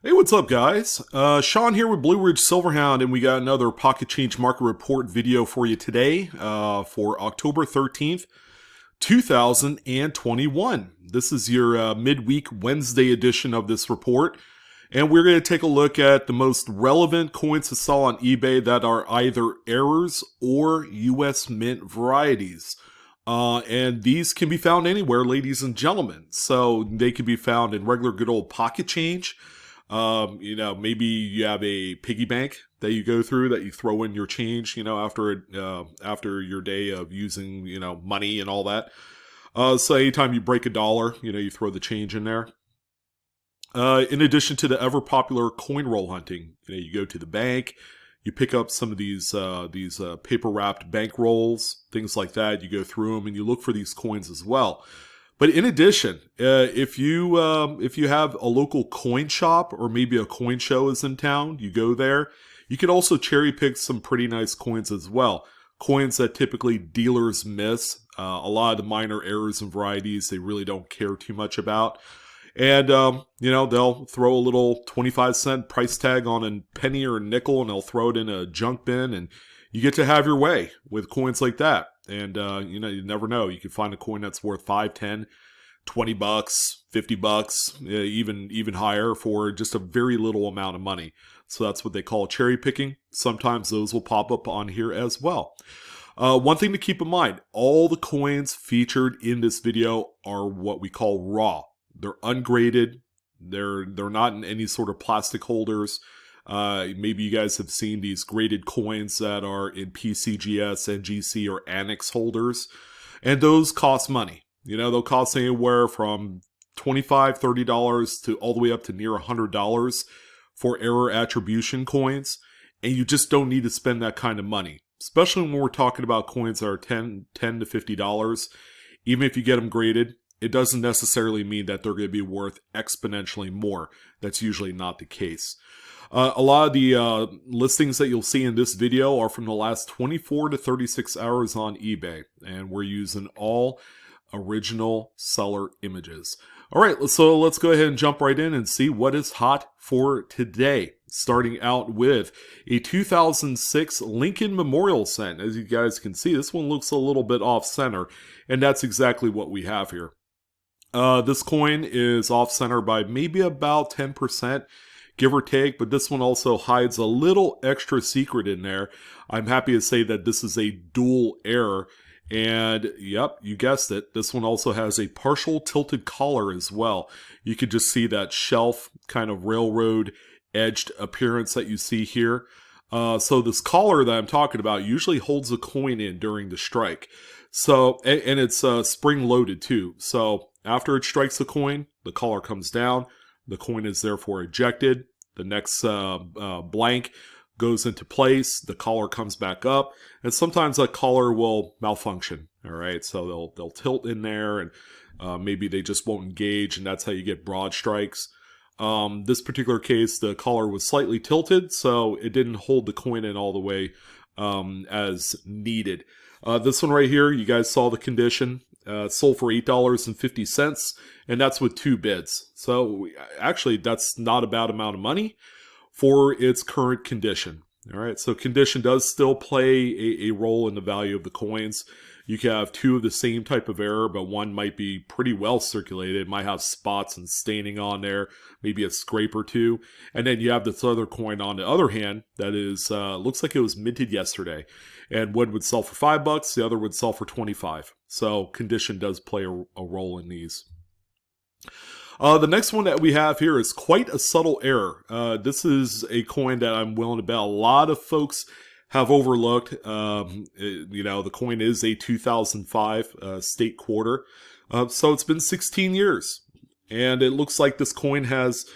Hey, what's up, guys? Sean here with BlueRidgeSilverhound, and we got another Pocket Change Market Report video for you today for October 13th, 2021. This is your midweek Wednesday edition of this report, and we're going to take a look at the most relevant coins to sell on eBay that are either errors or US Mint varieties. And these can be found anywhere, ladies and gentlemen. So they can be found in regular good old pocket change. Maybe you have a piggy bank that you go through that you throw in your change, after your day of using, money and all that. So anytime you break a dollar, you throw the change in there. In addition to the ever popular coin roll hunting, you go to the bank, you pick up some of these paper wrapped bank rolls, things like that. You go through them and you look for these coins as well. But in addition, if you have a local coin shop or maybe a coin show is in town, you go there. You can also cherry pick some pretty nice coins as well. Coins that typically dealers miss. A lot of the minor errors and varieties they really don't care too much about. And, they'll throw a little 25-cent price tag on a penny or a nickel and they'll throw it in a junk bin and you get to have your way with coins like that. And, you never know. You can find a coin that's worth 5, 10, 20 bucks, 50 bucks, even higher for just a very little amount of money. So that's what they call cherry picking. Sometimes those will pop up on here as well. One thing to keep in mind, all the coins featured in this video are what we call raw. They're ungraded. They're not in any sort of plastic holders. Maybe you guys have seen these graded coins that are in PCGS, NGC, or Annex holders. And those cost money. They'll cost anywhere from $25, $30 to all the way up to near $100 for error attribution coins. And you just don't need to spend that kind of money. Especially when we're talking about coins that are $10 to $50. Even if you get them graded, it doesn't necessarily mean that they're going to be worth exponentially more. That's usually not the case. A lot of the listings that you'll see in this video are from the last 24 to 36 hours on eBay. And we're using all original seller images. All right, so let's go ahead and jump right in and see what is hot for today. Starting out with a 2006 Lincoln Memorial cent. As you guys can see, this one looks a little bit off center. And that's exactly what we have here. This coin is off center by maybe about 10%, give or take, but this one also hides a little extra secret in there. I'm happy to say that this is a dual error, and yep, you guessed it, this one also has a partial tilted collar as well. You could just see that shelf kind of railroad edged appearance that you see here. So this collar that I'm talking about usually holds a coin in during the strike. So, and it's spring loaded too. So after it strikes the coin, the collar comes down. The coin is therefore ejected. The next blank goes into place. The collar comes back up. And sometimes that collar will malfunction. All right. So they'll tilt in there and maybe they just won't engage. And that's how you get broad strikes. This particular case, the collar was slightly tilted. So it didn't hold the coin in all the way as needed. This one right here, you guys saw the condition. Sold for $8.50, and that's with 2 bids. So actually, that's not a bad amount of money for its current condition. All right, so condition does still play a role in the value of the coins. You can have 2 of the same type of error, but one might be pretty well circulated. It might have spots and staining on there, maybe a scrape or 2. And then you have this other coin on the other hand that is looks like it was minted yesterday. And one would sell for $5, the other would sell for $25. So condition does play a role in these. The nenext one that we have here is quite a subtle error. This is a coin that I'm willing to bet a lot of folks have overlooked. The coin is a 2005 state quarter. So it's been 16 years. And it looks like this coin has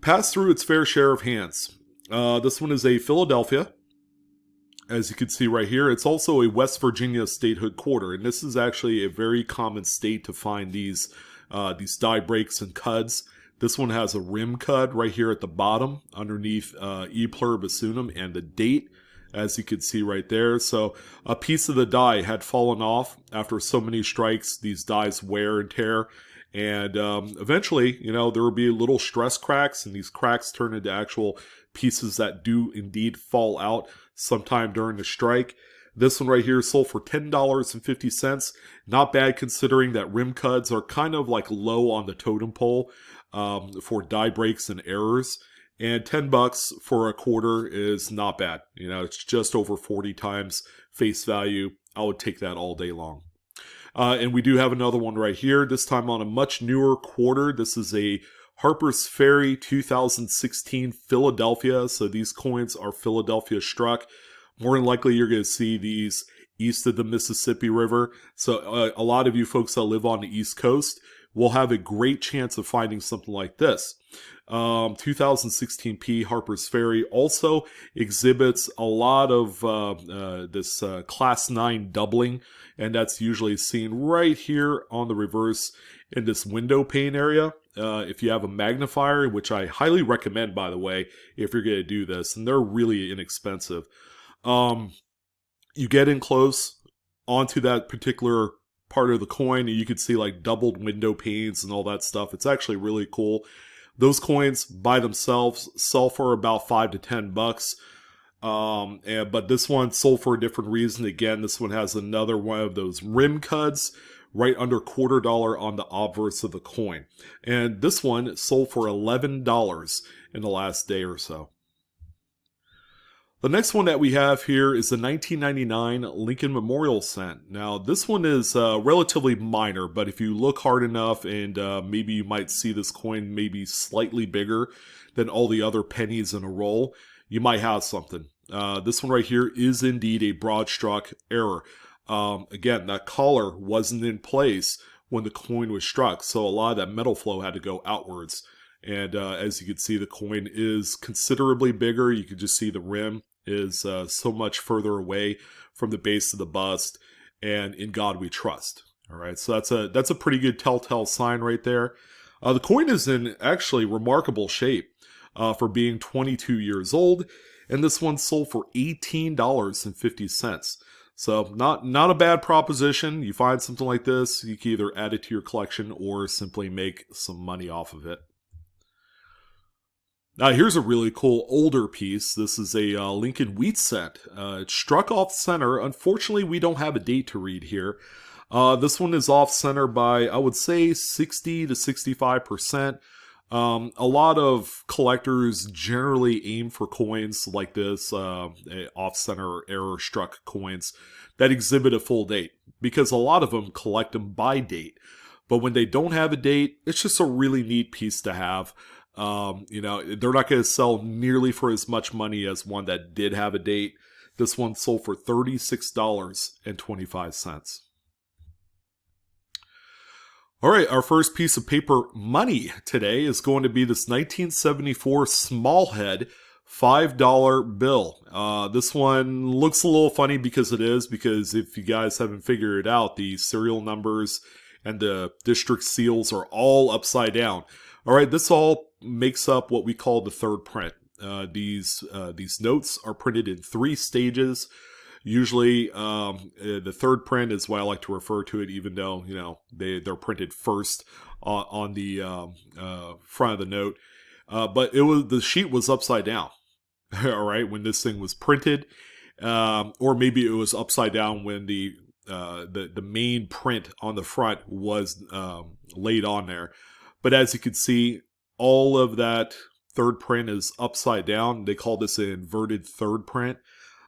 passed through its fair share of hands. This one is a Philadelphia. As you can see right here, it's also a West Virginia statehood quarter. And this is actually a very common state to find these die breaks and cuds. This one has a rim cud right here at the bottom underneath E pluribus unum and the date, as you can see right there. So a piece of the die had fallen off after so many strikes. These dies wear and tear. And eventually, there will be little stress cracks, and these cracks turn into actual pieces that do indeed fall out sometime during the strike. This one right here sold for $10.50. Not bad considering that rim cuds are kind of like low on the totem pole for die breaks and errors. And $10 for a quarter is not bad. It's just over 40 times face value. I would take that all day long. And we do have another one right here, this time on a much newer quarter. This is a Harpers Ferry 2016 Philadelphia. So these coins are Philadelphia struck. More than likely, you're going to see these east of the Mississippi River. So a lot of you folks that live on the East Coast will have a great chance of finding something like this. 2016 P Harpers Ferry also exhibits a lot of this class 9 doubling, and that's usually seen right here on the reverse in this window pane area. If you have a magnifier, which I highly recommend, by the way, if you're going to do this, and they're really inexpensive. You get in close onto that particular part of the coin, and you can see like doubled window panes and all that stuff. It's actually really cool. Those coins by themselves sell for about $5 to $10. But this one sold for a different reason. Again, this one has another one of those rim cuds right under $0.25 on the obverse of the coin. And this one sold for $11 in the last day or so. The next one that we have here is the 1999 Lincoln Memorial Cent. Now, this one is relatively minor, but if you look hard enough, and maybe you might see this coin maybe slightly bigger than all the other pennies in a roll, you might have something. This one right here is indeed a broad struck error. Again, that collar wasn't in place when the coin was struck, so a lot of that metal flow had to go outwards. And as you can see, the coin is considerably bigger. You can just see the rim is so much further away from the base of the bust, and in God we trust. All right, so that's a pretty good telltale sign right there. The coin is in actually remarkable shape for being 22 years old, and this one sold for $18.50. So not a bad proposition. You find something like this, you can either add it to your collection or simply make some money off of it. Here's a really cool older piece. This is a Lincoln wheat cent. It's struck off center. Unfortunately, we don't have a date to read here. This one is off center by, I would say, 60 to 65%. A lot of collectors generally aim for coins like this, off center error struck coins that exhibit a full date, because a lot of them collect them by date. But when they don't have a date, it's just a really neat piece to have. They're not going to sell nearly for as much money as one that did have a date. This one sold for $36.25. All right, our first piece of paper money today is going to be this 1974 small head $5 bill. This one looks a little funny because if you guys haven't figured it out, the serial numbers and the district seals are all upside down. All right, this all makes up what we call the third print. These notes are printed in 3 stages. Usually, the third print is why I like to refer to it, even though they're printed first on the front of the note. But the sheet was upside down. All right, when this thing was printed, or maybe it was upside down when the main print on the front was laid on there. But as you can see, all of that third print is upside down. They call this an inverted third print.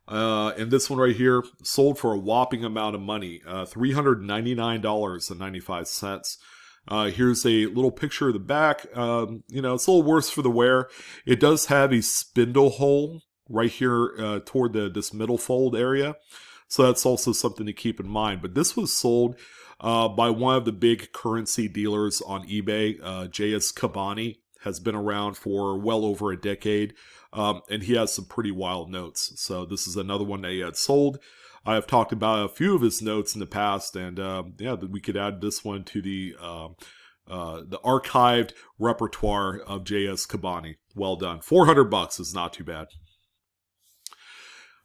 And this one right here sold for a whopping amount of money, $399.95. Here's a little picture of the back. It's a little worse for the wear. It does have a spindle hole right here toward this middle fold area. So that's also something to keep in mind. But this was sold by one of the big currency dealers on eBay. J.S. Cabani has been around for well over a decade, and he has some pretty wild notes. So this is another one that he had sold. I have talked about a few of his notes in the past, and we could add this one to the archived repertoire of J.S. Cabani. Well done. $400 is not too bad.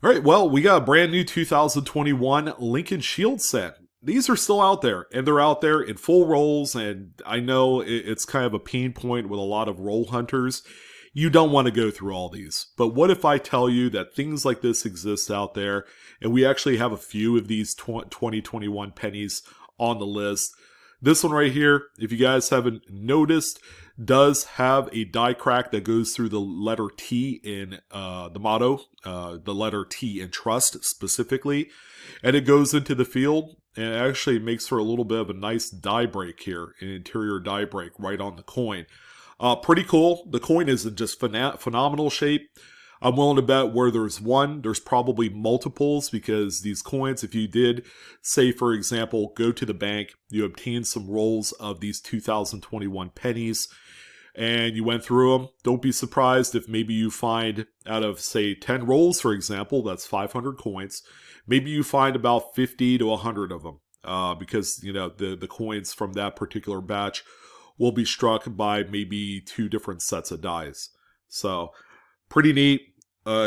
All right, well, we got a brand new 2021 Lincoln Shield set. these are still out there, and they're out there in full rolls, and I know it's kind of a pain point with a lot of roll hunters. You don't want to go through all these. But what if I tell you that things like this exist out there, and we actually have a few of these 2021 pennies on the list? This one right here, if you guys haven't noticed, does have a die crack that goes through the letter T in the motto, the letter T in trust specifically, and it goes into the field, and it actually makes for a little bit of a nice die break here, an interior die break right on the coin. Pretty cool. The coin is in just phenomenal shape. I'm willing to bet where there's one, there's probably multiples, because these coins, if you did, say for example, go to the bank, you obtained some rolls of these 2021 pennies, and you went through them, don't be surprised if maybe you find out of, say, 10 rolls, for example, that's 500 coins, maybe you find about 50 to 100 of them, because, you know, the coins from that particular batch will be struck by maybe 2 different sets of dies. So, pretty neat.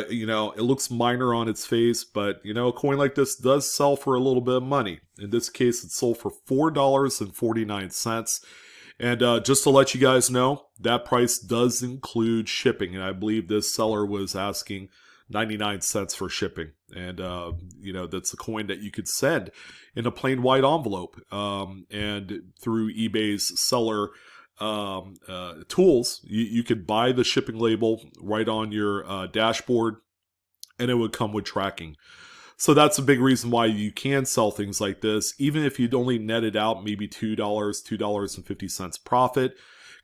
You know, it looks minor on its face, but, you know, a coin like this does sell for a little bit of money. In this case, it sold for $4.49. And just to let you guys know, that price does include shipping. And I believe this seller was asking 99 cents for shipping. And, you know, that's a coin that you could send in a plain white envelope. And through eBay's seller tools, you could buy the shipping label right on your dashboard, and it would come with tracking. So that's a big reason why you can sell things like this, even if you'd only netted out maybe $2, $2.50 profit,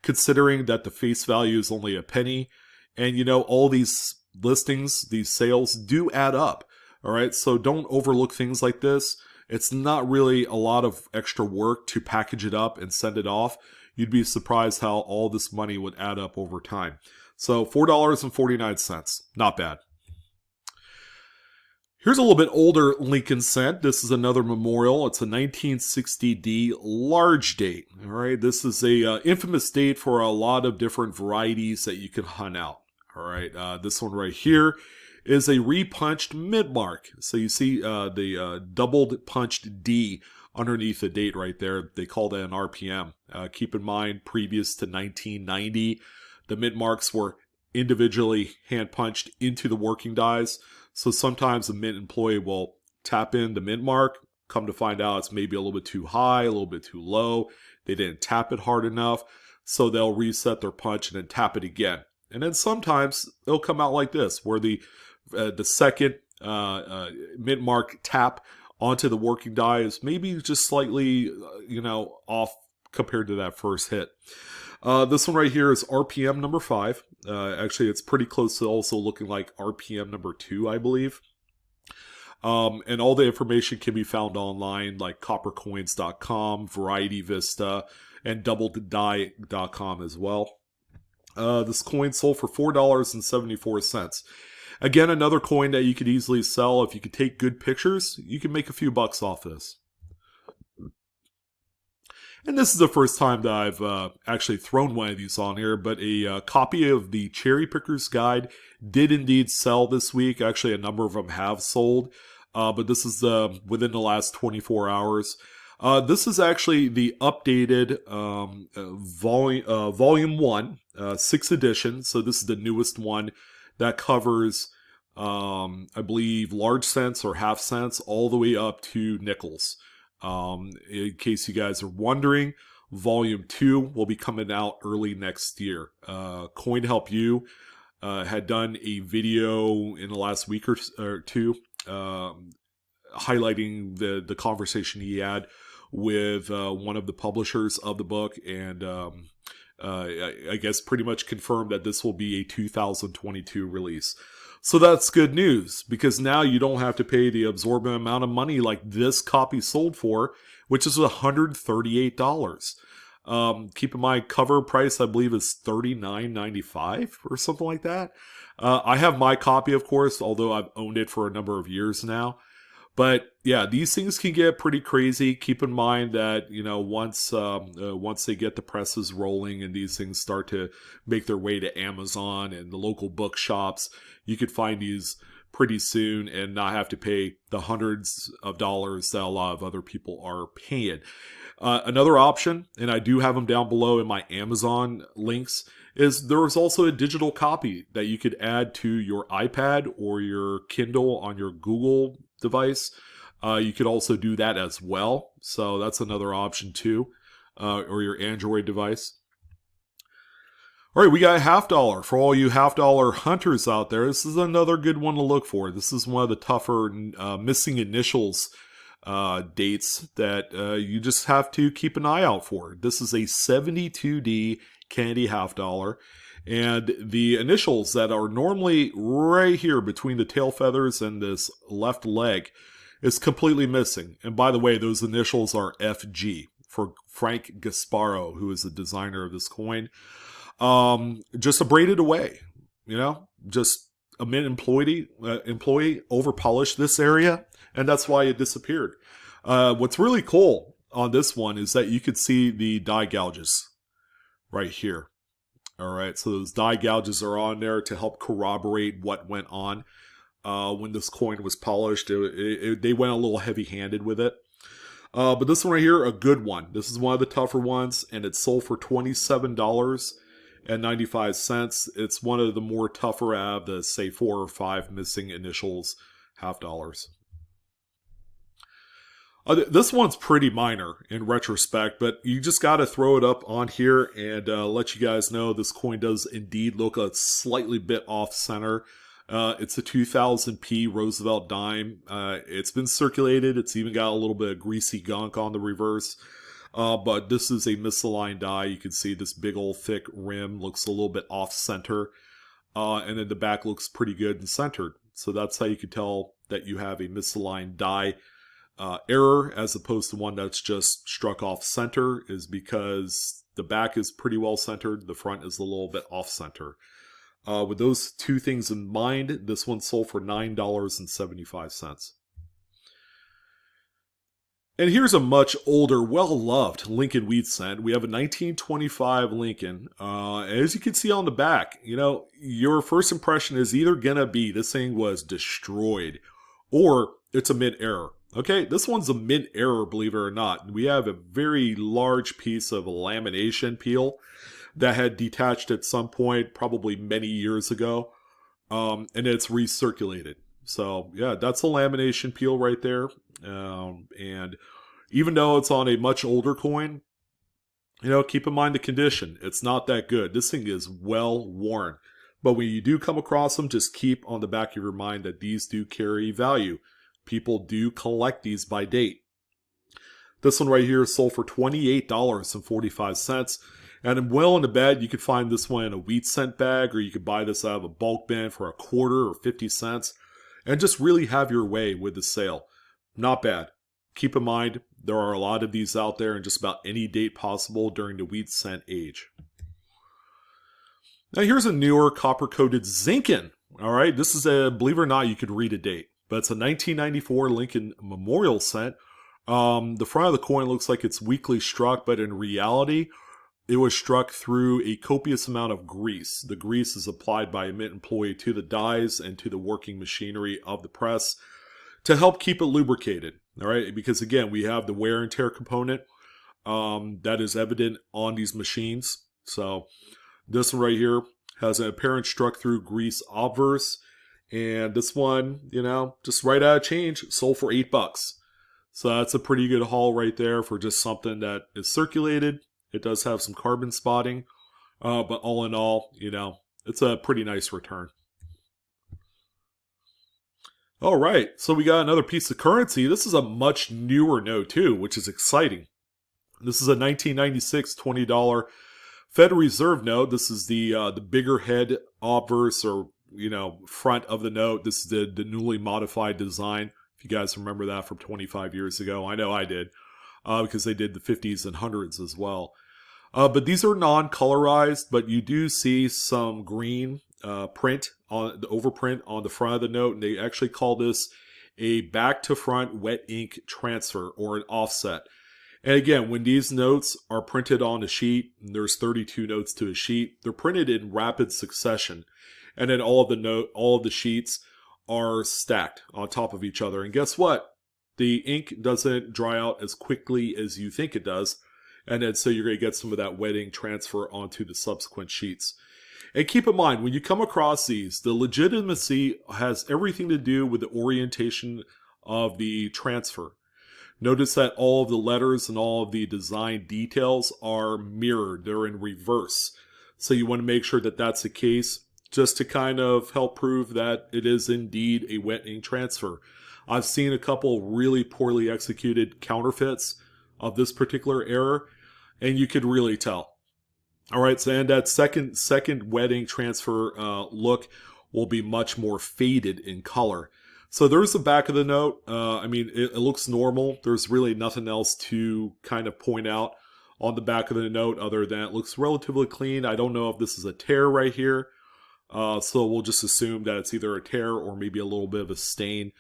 considering that the face value is only a penny. And, you know, all these listings, these sales do add up. All right, so don't overlook things like this. It's not really a lot of extra work to package it up and send it off. You'd be surprised how all this money would add up over time. So $4.49, not bad. Here's a little bit older Lincoln cent. This is another memorial. It's a 1960D large date. All right, this is a infamous date for a lot of different varieties that you can hunt out. All right, this one right here is a repunched mid-mark. So you see the doubled punched D underneath the date right there. They call that an RPM. Keep in mind, previous to 1990, the mid-marks were individually hand-punched into the working dies. So sometimes a mint employee will tap in the mint mark, come to find out it's maybe a little bit too high, a little bit too low. They didn't tap it hard enough, so they'll reset their punch and then tap it again. And then sometimes it'll come out like this, where the second mint mark tap onto the working die is maybe just slightly, you know, off compared to that first hit. This one right here is RPM number 5. Actually, it's pretty close to also looking like RPM number 2, I believe. And all the information can be found online, like coppercoins.com, Variety Vista, and doubleddie.com as well. This coin sold for $4.74. Again, another coin that you could easily sell. If you could take good pictures, you can make a few bucks off this. And this is the first time that I've actually thrown one of these on here, but a copy of the Cherry Picker's Guide did indeed sell this week. Actually, a number of them have sold, but this is within the last 24 hours. This is actually the updated volume 1, 6th edition. So this is the newest one that covers, I believe, large cents or half cents all the way up to nickels. In case you guys are wondering, volume 2 will be coming out early next year. Coin Help You had done a video in the last week or two highlighting the conversation he had with one of the publishers of the book, and I guess pretty much confirmed that this will be a 2022 release. So that's good news, because now you don't have to pay the absorbent amount of money like this copy sold for, which is $138. Keep in mind, cover price, I believe, is $39.95 or something like that. I have my copy, of course, although I've owned it for a number of years now. But yeah, these things can get pretty crazy. Keep in mind that, you know, once they get the presses rolling and these things start to make their way to Amazon and the local bookshops, you could find these pretty soon and not have to pay the hundreds of dollars that a lot of other people are paying. Another option, and I do have them down below in my Amazon links, is there is also a digital copy that you could add to your iPad or your Kindle on your Google device. You could also do that as well. So that's another option too, or your Android device. All right, we got $50 for all you $50 hunters out there. This is another good one to look for. This is one of the tougher missing initials dates that you just have to keep an eye out for. This is a 72D candy $50, and the initials that are normally right here between the tail feathers and this left leg is completely missing. And by the way, those initials are FG for Frank Gasparo, who is the designer of this coin. Just abraded away, just a mint employee over-polished this area, and that's why it disappeared. What's really cool on this one is that you could see the die gouges right here. All right, so those die gouges are on there to help corroborate what went on when this coin was polished. They went a little heavy-handed with it. But this one right here, a good one. This is one of the tougher ones, and it's sold for $27.95. It's one of the more tougher out of the, say, 4 or 5 missing initials $50. This one's pretty minor in retrospect, but you just got to throw it up on here and let you guys know this coin does indeed look a slightly bit off center. It's a 2000 P Roosevelt Dime. It's been circulated. It's even got a little bit of greasy gunk on the reverse. But this is a misaligned die. You can see this big old thick rim looks a little bit off center. And then the back looks pretty good and centered. So that's how you can tell that you have a misaligned die. Error as opposed to one that's just struck off center is because the back is pretty well centered. The front is a little bit off center. With those two things in mind, this one sold for $9.75. And here's a much older, well-loved Lincoln wheat cent. We have a 1925 Lincoln. As you can see on the back, your first impression is either going to be this thing was destroyed or it's a mid-error. Okay, this one's a mid-error, believe it or not. We have a very large piece of lamination peel that had detached at some point, probably many years ago, and it's recirculated. So, yeah, that's a lamination peel right there. And even though it's on a much older coin, keep in mind the condition. It's not that good. This thing is well worn. But when you do come across them, just keep on the back of your mind that these do carry value. People do collect these by date. This one right here is sold for $28.45. And I'm willing to bet you could find this one in a wheat cent bag, or you could buy this out of a bulk bin for a quarter or 50 cents. And just really have your way with the sale. Not bad. Keep in mind, there are a lot of these out there in just about any date possible during the wheat cent age. Now here's a newer copper-coated Zinkin. All right, this is believe it or not, you could read a date. But it's a 1994 Lincoln Memorial cent. The front of the coin looks like it's weakly struck, but in reality, it was struck through a copious amount of grease. The grease is applied by a mint employee to the dies and to the working machinery of the press to help keep it lubricated. All right, because again, we have the wear and tear component that is evident on these machines. So this one right here has an apparent struck through grease obverse. And this one, just right out of change, sold for $8. So that's a pretty good haul right there for just something that is circulated. It does have some carbon spotting. But all in all, it's a pretty nice return. All right, so we got another piece of currency. This is a much newer note too, which is exciting. This is a 1996 $20 Federal Reserve note. This is the bigger head obverse or front of the note. This is the newly modified design. If you guys remember that from 25 years ago. I know I did, because they did the 50s and 100s as well. But these are non-colorized, but you do see some green print on the overprint on the front of the note. And they actually call this a back to front wet ink transfer or an offset. And again, when these notes are printed on a sheet, and there's 32 notes to a sheet, they're printed in rapid succession. And then all of the sheets are stacked on top of each other. And guess what? The ink doesn't dry out as quickly as you think it does. And then so you're going to get some of that wet ink transfer onto the subsequent sheets. And keep in mind, when you come across these, the legitimacy has everything to do with the orientation of the transfer. Notice that all of the letters and all of the design details are mirrored. They're in reverse. So you want to make sure that that's the case, just to kind of help prove that it is indeed a wet ink transfer. I've seen a couple really poorly executed counterfeits of this particular error, and you could really tell. All right, so and that second wet ink transfer look will be much more faded in color. So there's the back of the note. I mean, it looks normal. There's really nothing else to kind of point out on the back of the note other than it looks relatively clean. I don't know if this is a tear right here. So we'll just assume that it's either a tear or maybe a little bit of a stain.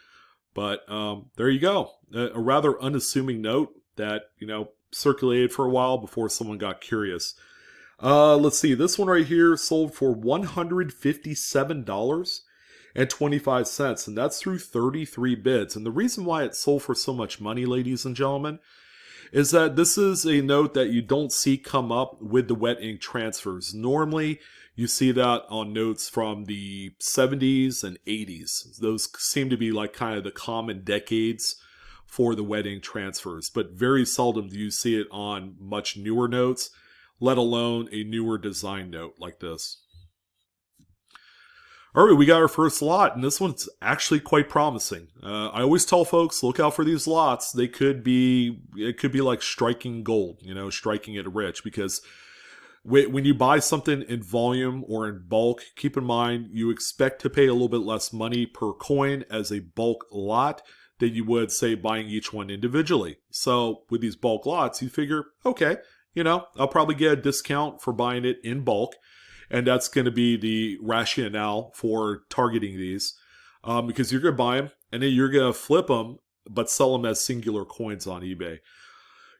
But there you go. A rather unassuming note that, circulated for a while before someone got curious. Let's see. This one right here sold for $157.25, and that's through 33 bids. And the reason why it sold for so much money, ladies and gentlemen, is that this is a note that you don't see come up with the wet ink transfers. Normally, you see that on notes from the 70s and 80s. Those seem to be like kind of the common decades for the wet ink transfers, but very seldom do you see it on much newer notes, let alone a newer design note like this. All right, we got our first lot, and this one's actually quite promising. I always tell folks, look out for these lots. It could be like striking gold, striking it rich, because when you buy something in volume or in bulk, keep in mind you expect to pay a little bit less money per coin as a bulk lot than you would, say, buying each one individually. So with these bulk lots, you figure, okay, I'll probably get a discount for buying it in bulk. And that's going to be the rationale for targeting these, because you're going to buy them and then you're going to flip them, but sell them as singular coins on eBay.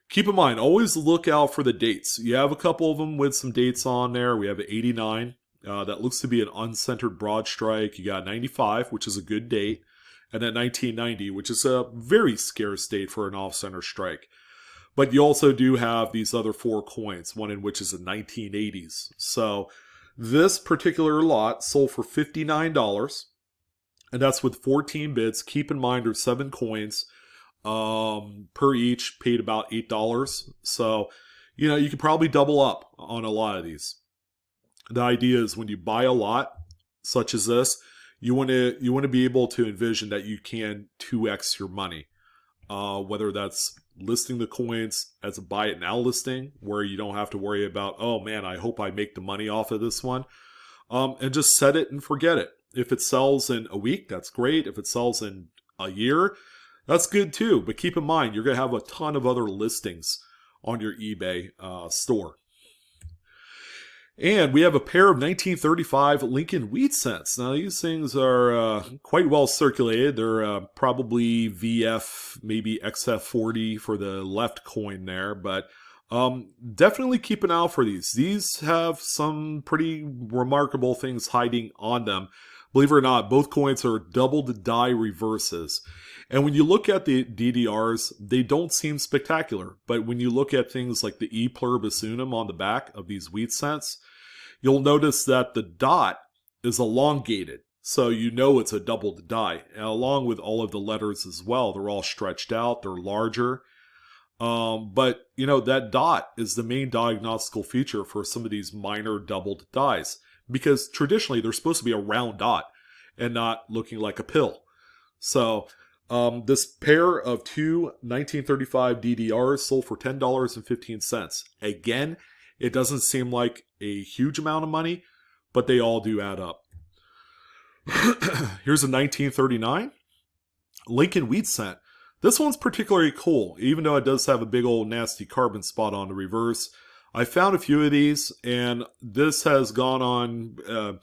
Keep in mind, always look out for the dates. You have a couple of them with some dates on there. We have 89. That looks to be an uncentered broad strike. You got 95, which is a good date. And then 1990, which is a very scarce date for an off-center strike. But you also do have these other 4 coins, one in which is the 1980s. So this particular lot sold for $59, and that's with 14 bids. Keep in mind there's 7 coins per each, paid about $8. So, you could probably double up on a lot of these. The idea is when you buy a lot such as this, you want to be able to envision that you can 2x your money, whether that's listing the coins as a buy it now listing where you don't have to worry about, oh man, I hope I make the money off of this one, and just set it and forget it. If it sells in a week, that's great. If it sells in a year, that's good too. But keep in mind, you're going to have a ton of other listings on your eBay store. And we have a pair of 1935 Lincoln wheat cents. Now, these things are quite well circulated. They're probably VF, maybe XF40 for the left coin there. But definitely keep an eye out for these. These have some pretty remarkable things hiding on them. Believe it or not, both coins are doubled die reverses. And when you look at the DDRs, they don't seem spectacular. But when you look at things like the E pluribus unum on the back of these wheat cents, you'll notice that the dot is elongated. So it's a doubled die. And along with all of the letters as well, they're all stretched out, they're larger. But that dot is the main diagnostical feature for some of these minor doubled dies. Because traditionally, they're supposed to be a round dot and not looking like a pill. So this pair of 2 1935 DDRs sold for $10.15. Again, it doesn't seem like a huge amount of money, but they all do add up. Here's a 1939 Lincoln wheat cent. This one's particularly cool, even though it does have a big old nasty carbon spot on the reverse. I found a few of these, and this has gone on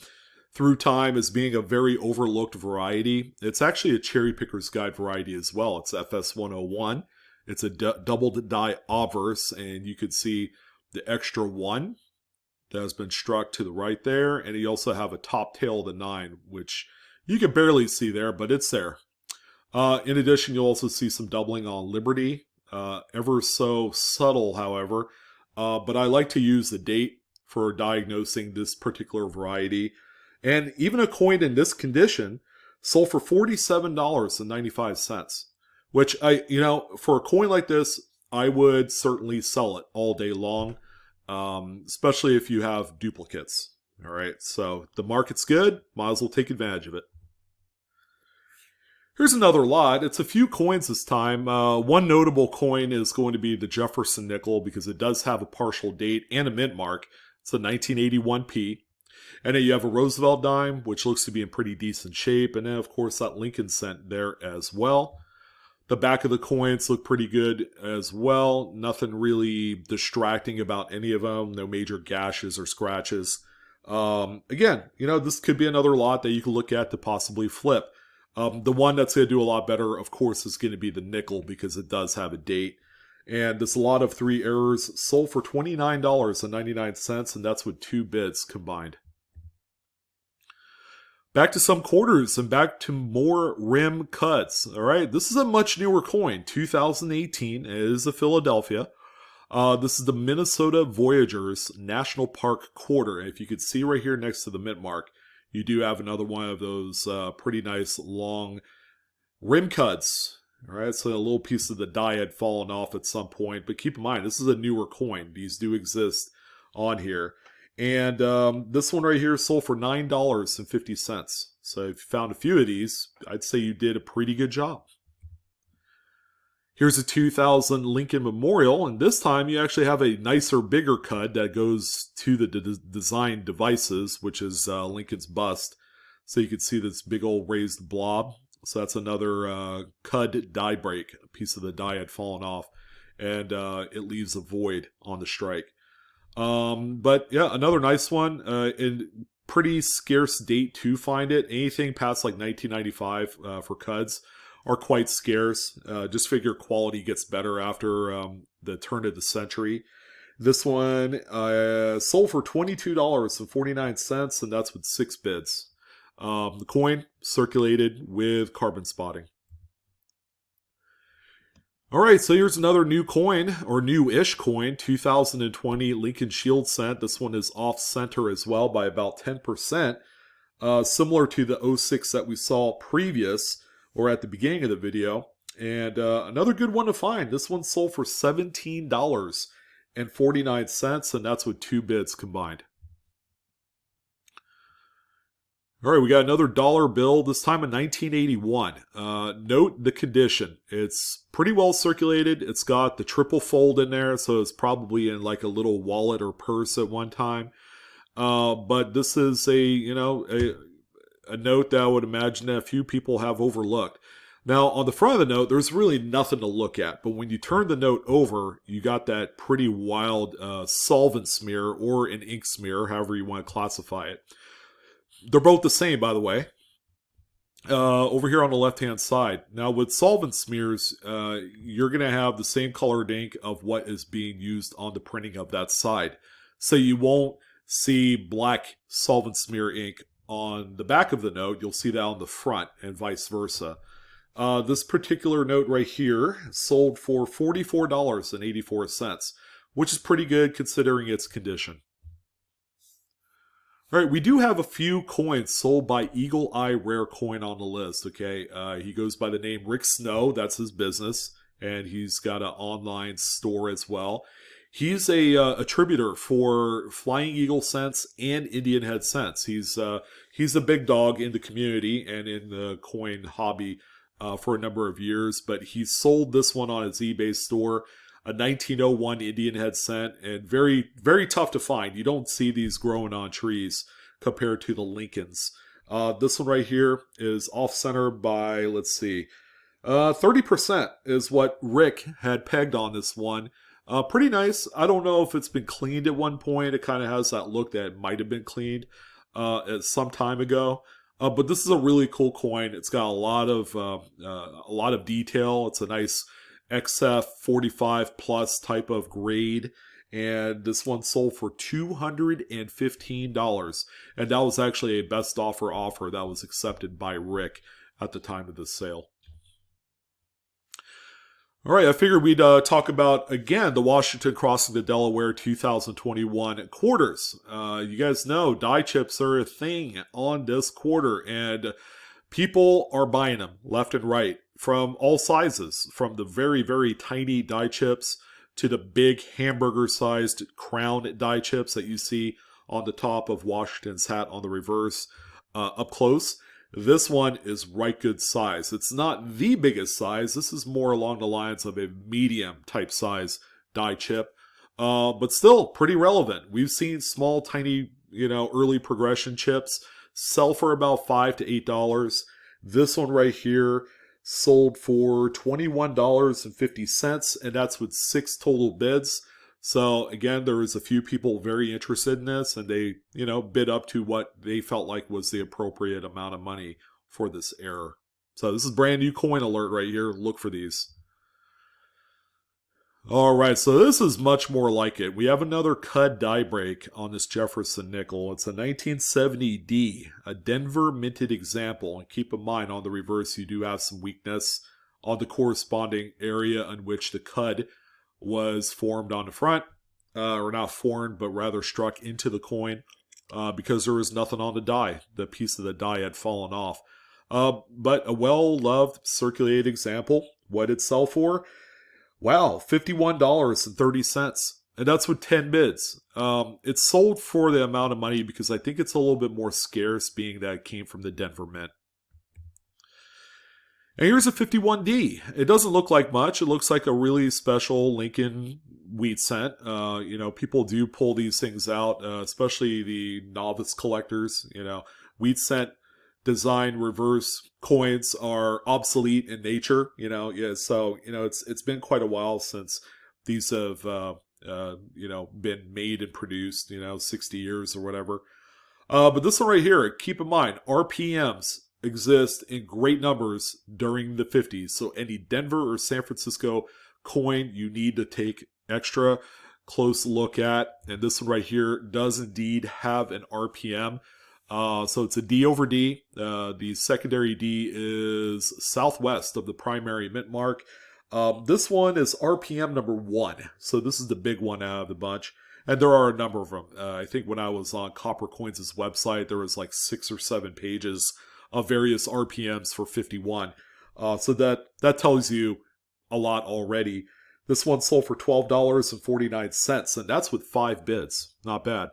through time as being a very overlooked variety. It's actually a cherry picker's guide variety as well. It's FS101. It's a doubled die obverse, and you could see the extra 1 that has been struck to the right there, and you also have a top tail of the 9, which You can barely see there, but it's there. In addition, you'll also see some doubling on Liberty. Ever so subtle, however. But I like to use the date for diagnosing this particular variety. And even a coin in this condition sold for $47.95, which for a coin like this, I would certainly sell it all day long, especially if you have duplicates. All right, so the market's good, might as well take advantage of it. Here's another lot. It's a few coins this time. One notable coin is going to be the Jefferson Nickel because it does have a partial date and a mint mark. It's a 1981 P. And then you have a Roosevelt Dime, which looks to be in pretty decent shape. And then, of course, that Lincoln cent there as well. The back of the coins look pretty good as well. Nothing really distracting about any of them. No major gashes or scratches. Again, this could be another lot that you can look at to possibly flip. The one that's going to do a lot better, of course, is going to be the nickel because it does have a date. And this lot of 3 errors sold for $29.99, and that's with 2 bids combined. Back to some quarters and back to more rim cuts. All right, this is a much newer coin, 2018. It is a Philadelphia. This is the Minnesota Voyageurs National Park quarter. And if you could see right here next to the mint mark, you do have another one of those pretty nice long rim cuts. All right, so a little piece of the die had fallen off at some point. But keep in mind, this is a newer coin. These do exist on here. And this one right here sold for $9.50. So if you found a few of these, I'd say you did a pretty good job. Here's a 2000 Lincoln Memorial, and this time you actually have a nicer, bigger cut that goes to the design devices, which is Lincoln's bust. So you can see this big old raised blob. So that's another cud die break. A piece of the die had fallen off, and it leaves a void on the strike. But yeah, another nice one. In pretty scarce date to find it. Anything past like 1995 for cuds are quite scarce. Just figure quality gets better after the turn of the century. This one sold for $22.49, and that's with 6 bids. The coin circulated with carbon spotting. All right, so here's another new coin, or new-ish coin, 2020 Lincoln Shield cent. This one is off-center as well by about 10%, similar to the 06 that we saw previous, or at the beginning of the video. And another good one to find. This one sold for $17.49, and that's with 2 bids combined. All right, we got another dollar bill, this time in 1981. Note the condition. It's pretty well circulated. It's got the triple fold in there, so it's probably in like a little wallet or purse at one time. But this is a note that I would imagine that a few people have overlooked. Now, on the front of the note, there's really nothing to look at. But when you turn the note over, you got that pretty wild solvent smear or an ink smear, however you want to classify it. They're both the same, by the way. Over here on the left-hand side. Now, with solvent smears, you're going to have the same colored ink of what is being used on the printing of that side. So you won't see black solvent smear ink on the back of the note. You'll see that on the front and vice versa. This particular note right here sold for $44.84, which is pretty good considering its condition. All right, we do have a few coins sold by Eagle Eye Rare Coin on the list, okay? He goes by the name Rick Snow, that's his business, and he's got an online store as well. He's a attributor for Flying Eagle cents and Indian Head cents. He's a big dog in the community and in the coin hobby for a number of years, but he sold this one on his eBay store. A 1901 Indian Head cent, and very, very tough to find. You don't see these growing on trees compared to the Lincolns. This one right here is off-center by, let's see, 30% is what Rick had pegged on this one. Pretty nice. I don't know if it's been cleaned at one point. It kind of has that look that it might have been cleaned at some time ago. But this is a really cool coin. It's got a lot of detail. It's a nice XF 45 plus type of grade, and this one sold for $215. And that was actually a best offer that was accepted by Rick at the time of the sale. All right, I figured we'd talk about, again, the Washington crossing the Delaware 2021 quarters. You guys know die chips are a thing on this quarter, and people are buying them left and right from all sizes, from the very, very tiny die chips to the big hamburger-sized crown die chips that you see on the top of Washington's hat on the reverse up close. This one is right good size. It's not the biggest size. This is more along the lines of a medium type size die chip, but still pretty relevant. We've seen small, tiny, early progression chips sell for about $5 to $8. This one right here sold for $21.50, and that's with 6 total bids. So again, there was a few people very interested in this, and they, bid up to what they felt like was the appropriate amount of money for this error. So this is brand new coin alert right here. Look for these. All right, so this is much more like it. We have another CUD die break on this Jefferson Nickel. It's a 1970D, a Denver minted example. And keep in mind, on the reverse, you do have some weakness on the corresponding area in which the CUD was formed on the front, or not formed, but rather struck into the coin, because there was nothing on the die. The piece of the die had fallen off. But a well-loved circulated example. What did it sell for? Wow, $51.30. And that's with 10 bids. It sold for the amount of money because I think it's a little bit more scarce, being that it came from the Denver Mint. And here's a 51D. It doesn't look like much. It looks like a really special Lincoln wheat cent. People do pull these things out, especially the novice collectors. Wheat cent design reverse coins are obsolete in nature. So it's been quite a while since these have been made and produced. 60 years or whatever. But this one right here, keep in mind, RPMs exist in great numbers during the 50s. So any Denver or San Francisco coin you need to take extra close look at. And this one right here does indeed have an RPM. So it's a D over D. The secondary D is southwest of the primary mint mark. This one is RPM number 1. So this is the big one out of the bunch. And there are a number of them. I think when I was on Copper Coins' website, there was like 6 or 7 pages of various RPMs for 51. So that tells you a lot already. This one sold for $12.49, and that's with 5 bids. Not bad.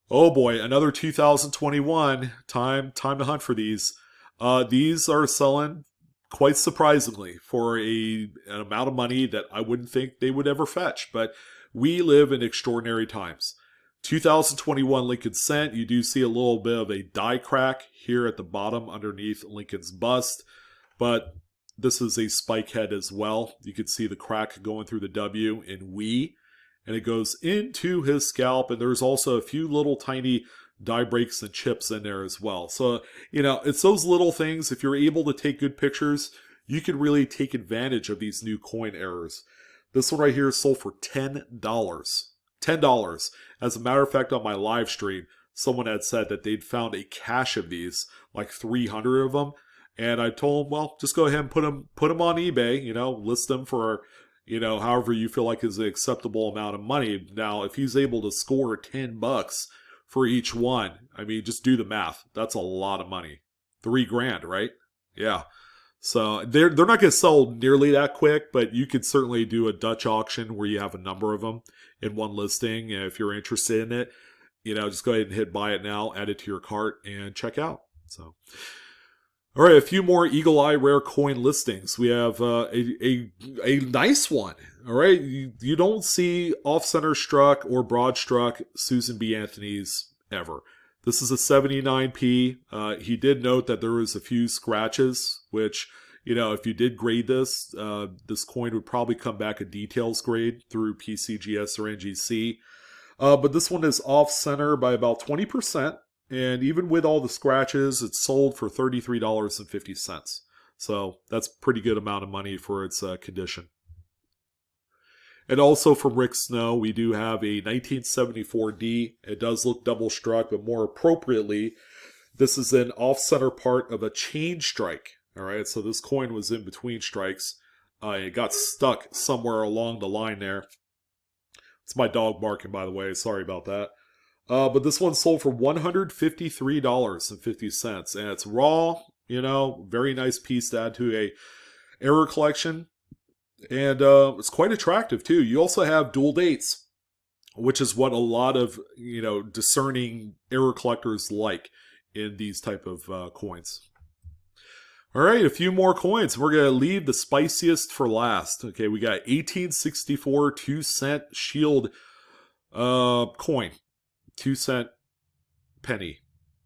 Oh boy, another 2021. Time to hunt for these. These are selling quite surprisingly for an amount of money that I wouldn't think they would ever fetch. But we live in extraordinary times. 2021 Lincoln Cent, you do see a little bit of a die crack here at the bottom underneath Lincoln's bust, but this is a spike head as well. You can see the crack going through the W in we, and it goes into his scalp, and there's also a few little tiny die breaks and chips in there as well. So, it's those little things. If you're able to take good pictures, you can really take advantage of these new coin errors. This one right here sold for $10. $10. As a matter of fact, on my live stream, someone had said that they'd found a cache of these, like 300 of them. And I told them, well, just go ahead and put them on eBay, list them for, however you feel like is an acceptable amount of money. Now, if he's able to score $10 for each one, I mean, just do the math. That's a lot of money. $3,000, right? Yeah. So they're not going to sell nearly that quick, but you could certainly do a Dutch auction where you have a number of them in one listing. And if you're interested in it, just go ahead and hit buy it now, add it to your cart, and check out. So, all right, a few more Eagle Eye rare coin listings. We have a nice one. All right, you don't see off-center struck or broad struck Susan B. Anthony's ever. This is a 79p. He did note that there was a few scratches, which, if you did grade this, this coin would probably come back a details grade through PCGS or NGC. But this one is off-center by about 20%. And even with all the scratches, it's sold for $33.50. So that's a pretty good amount of money for its condition. And also from Rick Snow, we do have a 1974D. It does look double struck, but more appropriately, this is an off-center part of a chain strike. All right, so this coin was in between strikes. It got stuck somewhere along the line there. It's my dog barking, by the way. Sorry about that. But this one sold for $153.50. And it's raw, very nice piece to add to a error collection. And it's quite attractive, too. You also have dual dates, which is what a lot of, discerning error collectors like in these type of coins. All right, a few more coins. We're going to leave the spiciest for last. Okay, we got 1864 2-cent shield coin. 2-cent penny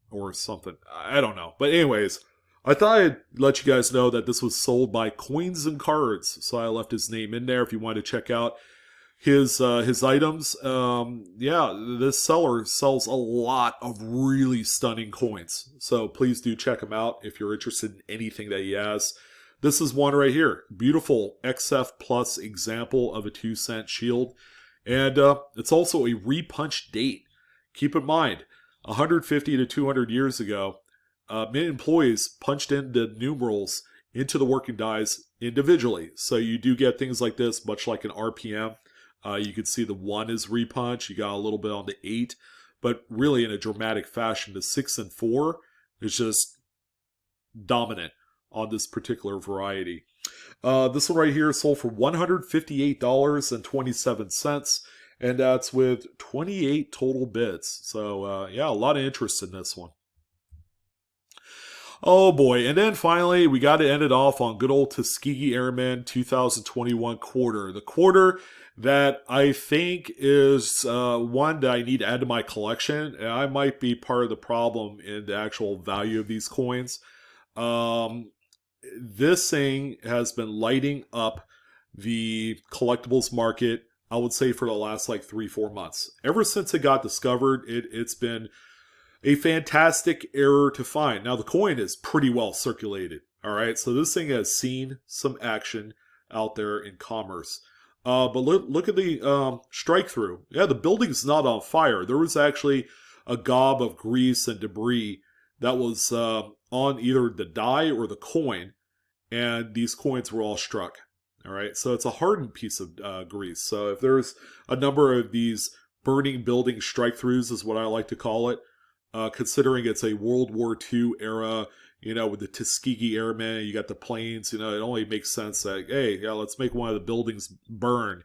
or something. I don't know. But anyways, I thought I'd let you guys know that this was sold by Coins and Cards. So I left his name in there if you want to check out his items. This seller sells a lot of really stunning coins. So please do check him out if you're interested in anything that he has. This is one right here. Beautiful XF Plus example of a 2-cent shield. And it's also a repunched date. Keep in mind, 150 to 200 years ago, many employees punched in the numerals into the working dies individually. So you do get things like this, much like an RPM. You can see the 1 is repunch. You got a little bit on the 8, but really in a dramatic fashion, the 6 and 4 is just dominant on this particular variety. This one right here sold for $158.27, and that's with 28 total bids. So a lot of interest in this one. Oh boy, and then finally, we got to end it off on good old Tuskegee Airmen 2021 quarter. The quarter that I think is one that I need to add to my collection. And I might be part of the problem in the actual value of these coins. This thing has been lighting up the collectibles market, I would say, for the last like 3-4 months. Ever since it got discovered, it's been a fantastic error to find. Now, the coin is pretty well circulated. All right, so this thing has seen some action out there in commerce. But look at the strike through. Yeah, the building's not on fire. There was actually a gob of grease and debris that was on either the die or the coin, and these coins were all struck. All right, so it's a hardened piece of grease. So if there's a number of these burning building strike-throughs, is what I like to call it, considering it's a World War II era, with the Tuskegee Airmen, you got the planes, it only makes sense that, hey, let's make one of the buildings burn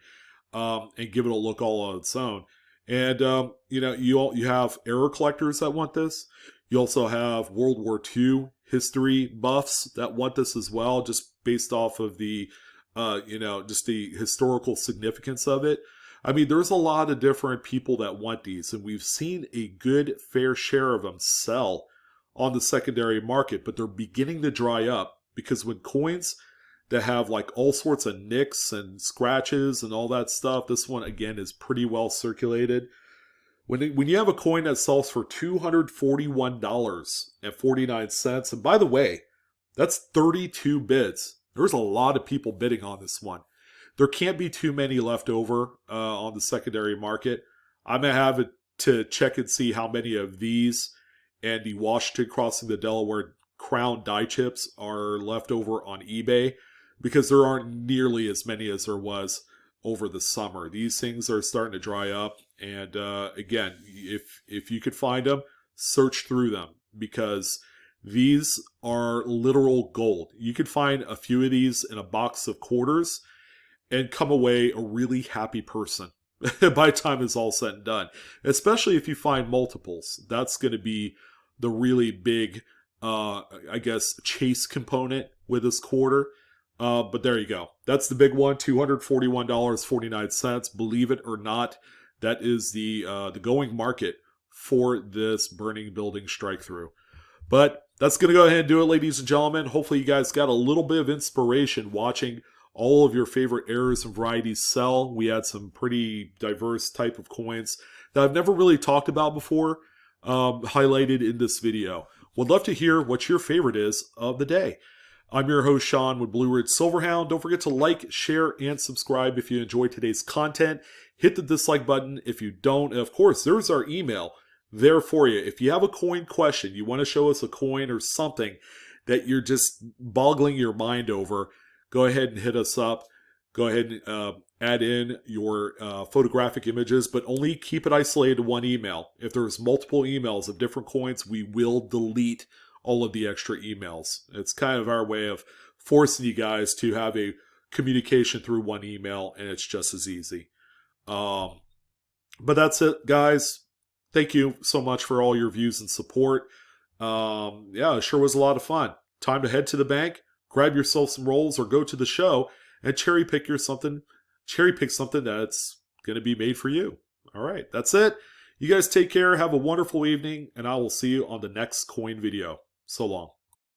and give it a look all on its own. And, you have error collectors that want this. You also have World War II history buffs that want this as well, just based off of the, just the historical significance of it. I mean, there's a lot of different people that want these, and we've seen a good fair share of them sell on the secondary market, but they're beginning to dry up because when coins that have like all sorts of nicks and scratches and all that stuff, this one again is pretty well circulated. When you have a coin that sells for $241.49, and by the way, that's 32 bids. There's a lot of people bidding on this one. There can't be too many left over on the secondary market. I'm going to have it to check and see how many of these and the Washington crossing the Delaware Crown die chips are left over on eBay, because there aren't nearly as many as there was over the summer. These things are starting to dry up, and again, if you could find them, search through them, because these are literal gold. You could find a few of these in a box of quarters and come away a really happy person by the time it's all said and done. Especially if you find multiples. That's going to be the really big, chase component with this quarter. But there you go. That's the big one, $241.49. Believe it or not, that is the going market for this burning building strike through. But that's going to go ahead and do it, ladies and gentlemen. Hopefully you guys got a little bit of inspiration watching all of your favorite errors and varieties sell. We had some pretty diverse type of coins that I've never really talked about before, highlighted in this video. Would love to hear what your favorite is of the day. I'm your host, Sean, with Blue Ridge Silverhound. Don't forget to like, share, and subscribe if you enjoyed today's content. Hit the dislike button if you don't. And of course, there's our email there for you. If you have a coin question, you want to show us a coin or something that you're just boggling your mind over, go ahead and hit us up. Go ahead and add in your photographic images, but only keep it isolated to one email. If there's multiple emails of different coins, we will delete all of the extra emails. It's kind of our way of forcing you guys to have a communication through one email, and it's just as easy. But that's it, guys. Thank you so much for all your views and support. Yeah, it sure was a lot of fun. Time to head to the bank, grab yourself some rolls, or go to the show and cherry pick something that's going to be made for you. All right, that's it. You guys take care. Have a wonderful evening, and I will see you on the next coin video. So long.